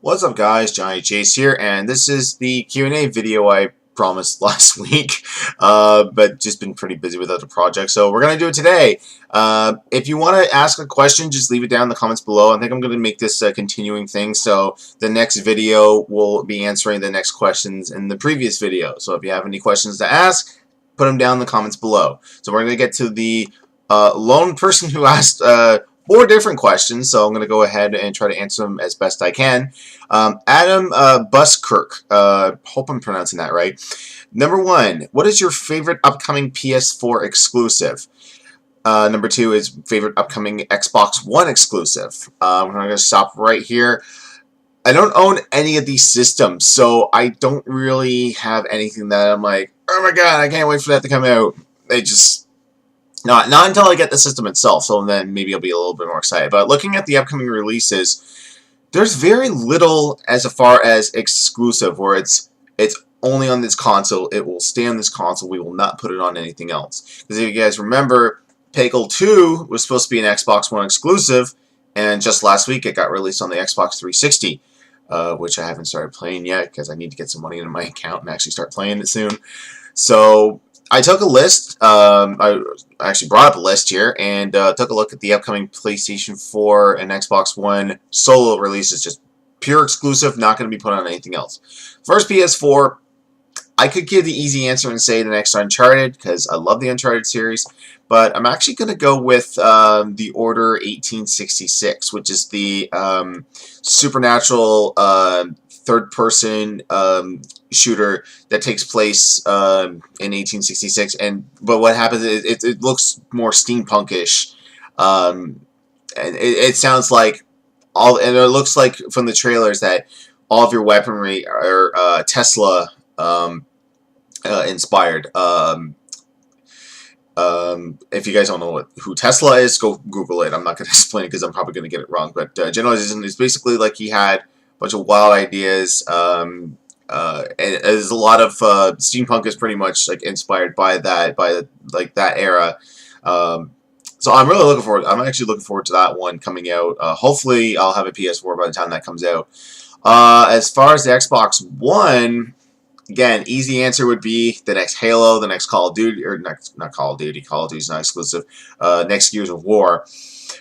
What's up, guys? Johnny Chase here, and this is the Q&A video I promised last week, but just been pretty busy with other projects, so we're going to do it today. If you want to ask a question, just leave it down in the comments below. I think I'm going to make this a continuing thing, so the next video will be answering the next questions in the previous video. So if you have any questions to ask, put them down in the comments below. So we're going to get to the lone person who asked 4 different questions, so I'm going to go ahead and try to answer them as best I can. Adam Buskirk, hope I'm pronouncing that right. Number 1, what is your favorite upcoming PS4 exclusive? Number 2 is favorite upcoming Xbox One exclusive. I'm going to stop right here. I don't own any of these systems, so I don't really have anything that I'm like, oh my god, I can't wait for that to come out. They just... Not until I get the system itself, so then maybe I'll be a little bit more excited. But looking at the upcoming releases, there's very little as far as exclusive, where it's only on this console. It will stay on this console. We will not put it on anything else. Because if you guys remember, Peggle 2 was supposed to be an Xbox One exclusive, and just last week it got released on the Xbox 360, which I haven't started playing yet because I need to get some money into my account and actually start playing it soon. So I took a list, I actually brought up a list here, and took a look at the upcoming PlayStation 4 and Xbox One solo releases, just pure exclusive, not going to be put on anything else. First, PS4, I could give the easy answer and say the next Uncharted, because I love the Uncharted series, but I'm actually going to go with the Order 1866, which is the supernatural third-person shooter that takes place in 1866, but what happens is it looks more steampunkish, and it sounds like and it looks like from the trailers that all of your weaponry are Tesla inspired. If you guys don't know who Tesla is, go Google it. I'm not going to explain it because I'm probably going to get it wrong, but generally it's basically like he had a bunch of wild ideas. And there's a lot of steampunk is pretty much like inspired by that, like that era. So I'm really looking forward. I'm actually looking forward to that one coming out. Hopefully, I'll have a PS4 by the time that comes out. As far as the Xbox One, again, easy answer would be the next Halo, the next Call of Duty, or not Call of Duty. Call of Duty is not exclusive. Next Gears of War.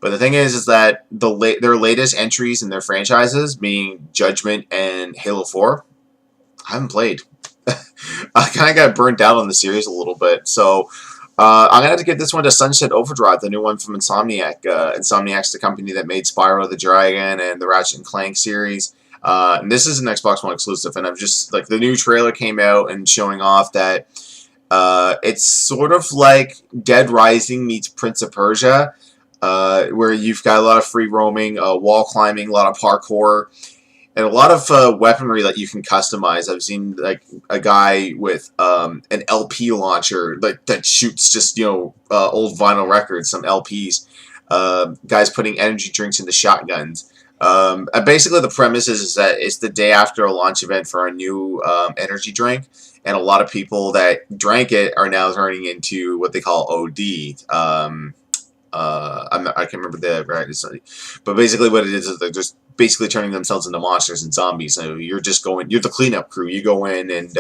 But the thing is that their latest entries in their franchises, being Judgment and Halo 4. I haven't played. I kind of got burnt out on the series a little bit, so I'm going to have to give this one to Sunset Overdrive, the new one from Insomniac. Insomniac's the company that made Spyro the Dragon and the Ratchet and Clank series. And this is an Xbox One exclusive, and I'm just, like, the new trailer came out and showing off that it's sort of like Dead Rising meets Prince of Persia, where you've got a lot of free roaming, wall climbing, a lot of parkour, and a lot of weaponry that you can customize. I've seen like a guy with an LP launcher that shoots just old vinyl records, some LPs. Guys putting energy drinks into shotguns. And basically, the premise is that it's the day after a launch event for a new energy drink, and a lot of people that drank it are now turning into what they call OD. I can't remember the right, but basically what it is they're just basically turning themselves into monsters and zombies. So you're the cleanup crew. You go in and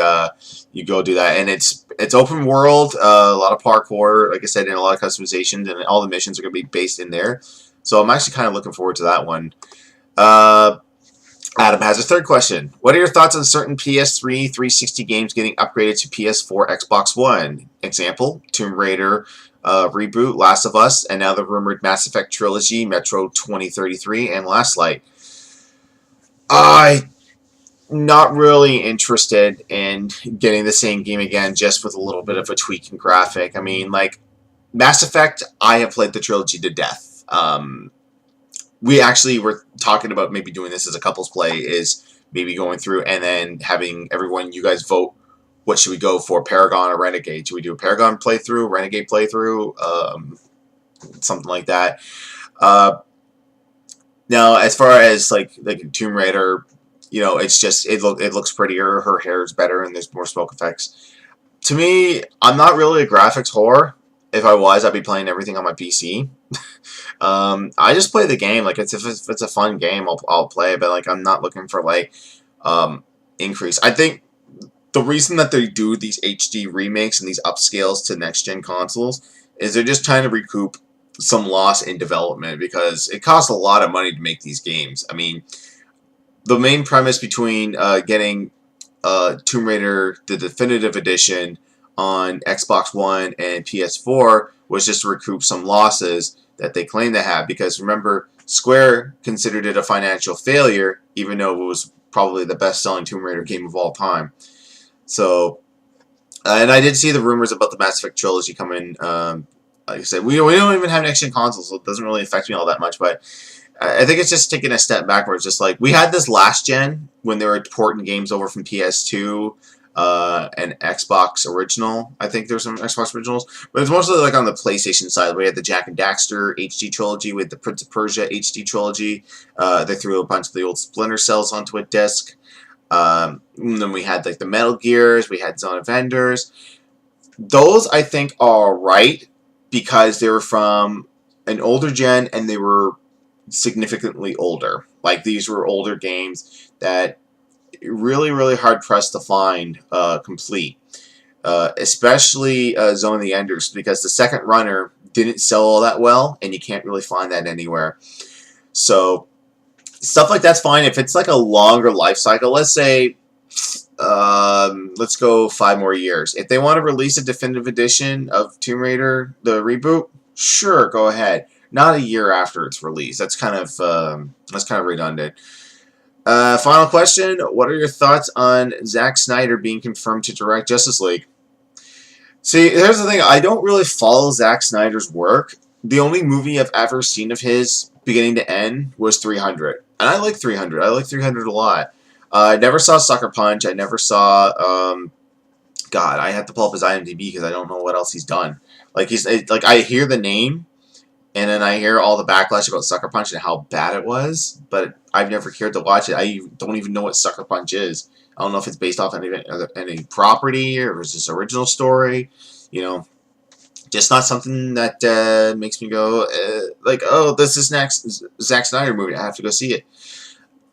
you go do that, and it's open world, a lot of parkour, like I said, and a lot of customizations, and all the missions are going to be based in there. So I'm actually kind of looking forward to that one. Adam has a third question. What are your thoughts on certain PS3 360 games getting upgraded to PS4 Xbox One? Example, Tomb Raider reboot, Last of Us, and now the rumored Mass Effect Trilogy, Metro 2033, and Last Light. I'm not really interested in getting the same game again, just with a little bit of a tweak in graphic. I mean, like, Mass Effect, I have played the trilogy to death. We actually were talking about maybe doing this as a couples play, is maybe going through and then having everyone, you guys vote, what should we go for, Paragon or Renegade? Should we do a Paragon playthrough, Renegade playthrough, something like that? Now, as far as like Tomb Raider, it's just it looks prettier. Her hair is better, and there's more smoke effects. To me, I'm not really a graphics whore. If I was, I'd be playing everything on my PC. I just play the game. Like, if it's a fun game, I'll play it. But like, I'm not looking for like increase. I think the reason that they do these HD remakes and these upscales to next gen consoles is they're just trying to recoup some loss in development, because it costs a lot of money to make these games. I mean, the main premise between getting Tomb Raider, the definitive edition, on Xbox One and PS4 was just to recoup some losses that they claim to have. Because remember, Square considered it a financial failure, even though it was probably the best-selling Tomb Raider game of all time. So, and I did see the rumors about the Mass Effect trilogy coming. Like I said, we don't even have next-gen consoles, so it doesn't really affect me all that much. But I think it's just taking a step backwards. Just like we had this last gen when they were porting games over from PS2 and Xbox Original. I think there's some Xbox Originals, but it's mostly like on the PlayStation side. We had the Jack and Daxter HD trilogy with the Prince of Persia HD trilogy. They threw a bunch of the old Splinter Cells onto a disc. And then we had like the Metal Gears. We had Zone of Enders. Those I think are right because they were from an older gen and they were significantly older. Like, these were older games that really hard pressed to find complete. Especially Zone of the Enders, because the second runner didn't sell all that well, and you can't really find that anywhere. So stuff like that's fine if it's like a longer life cycle. Let's say, let's go 5 more years. If they want to release a definitive edition of Tomb Raider, the reboot, sure, go ahead. Not a year after it's released. That's kind of redundant. Final question: what are your thoughts on Zack Snyder being confirmed to direct Justice League? See, here's the thing. I don't really follow Zack Snyder's work. The only movie I've ever seen of his, beginning to end, was 300. And I like 300. I like 300 a lot. I never saw Sucker Punch. I never saw... God, I have to pull up his IMDb because I don't know what else he's done. Like, I hear the name, and then I hear all the backlash about Sucker Punch and how bad it was, but I've never cared to watch it. I don't even know what Sucker Punch is. I don't know if it's based off any property or if it's just original story. You know, just not something that makes me go, like, oh, this is next Zack Snyder movie. I have to go see it.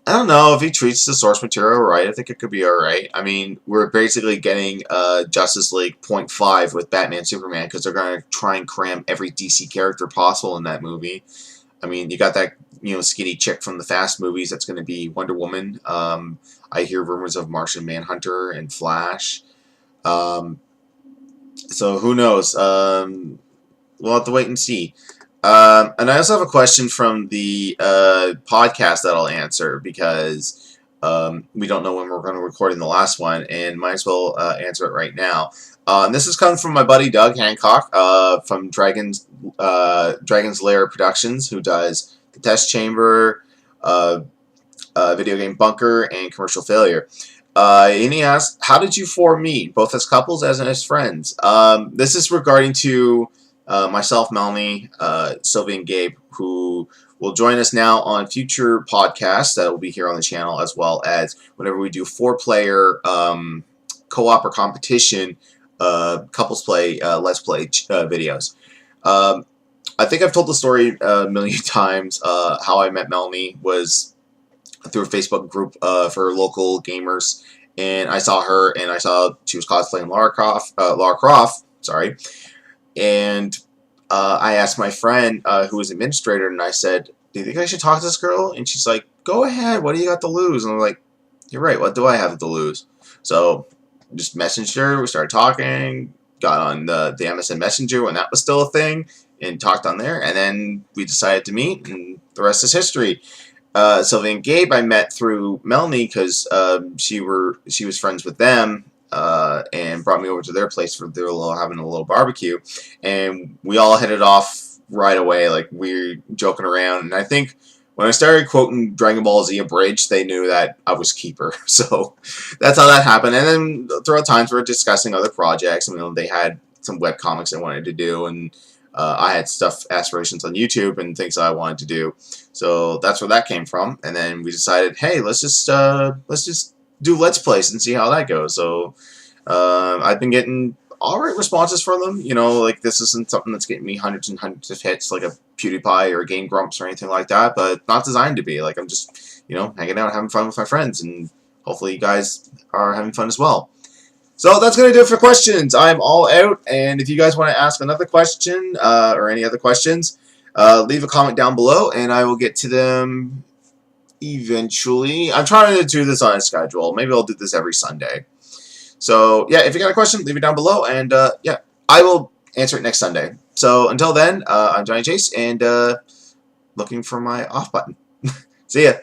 I don't know if he treats the source material right. I think it could be alright. I mean, we're basically getting Justice League 0.5 with Batman Superman because they're going to try and cram every DC character possible in that movie. I mean, you got that, skinny chick from the Fast movies that's going to be Wonder Woman. I hear rumors of Martian Manhunter and Flash. So who knows? We'll have to wait and see. And I also have a question from the podcast that I'll answer because we don't know when we're going to record in the last one, and might as well answer it right now. And this is coming from my buddy Doug Hancock from Dragon's Lair Productions, who does The Test Chamber, Video Game Bunker, and Commercial Failure. And he asked, how did you four meet, both as couples as friends? This is regarding to myself, Melanie, Sylvie, and Gabe, who will join us now on future podcasts that will be here on the channel, as well as whenever we do 4-player co-op or competition couples play, let's play videos. I think I've told the story a million times. How I met Melanie was through a Facebook group for local gamers, and I saw her, and I saw she was cosplaying Lara Croft, sorry. And I asked my friend, who was administrator, and I said, do you think I should talk to this girl? And she's like, go ahead, what do you got to lose? And I'm like, you're right, what do I have to lose? So just messaged her, we started talking, got on the MSN Messenger when that was still a thing, and talked on there, and then we decided to meet, and the rest is history. Sylvie and Gabe I met through Melanie because she was friends with them, and brought me over to their place for having a little barbecue, and we all hit it off right away. Like, we were joking around, and I think when I started quoting Dragon Ball Z Abridged, they knew that I was keeper. So that's how that happened. And then throughout times we were discussing other projects. I mean, they had some webcomics they wanted to do, and I had aspirations on YouTube and things that I wanted to do. So that's where that came from. And then we decided, hey, let's just do Let's Plays and see how that goes. So I've been getting alright responses from them. You know, like, this isn't something that's getting me hundreds and hundreds of hits like a PewDiePie or a Game Grumps or anything like that, but not designed to be. Like, I'm just, you know, hanging out, having fun with my friends, and hopefully you guys are having fun as well. So that's going to do it for questions. I'm all out, and if you guys want to ask another question or any other questions, leave a comment down below, and I will get to them eventually. I'm trying to do this on a schedule. Maybe I'll do this every Sunday. So, yeah, if you got a question, leave it down below, and, yeah, I will answer it next Sunday. So, until then, I'm Johnny Chase, and looking for my off button. See ya.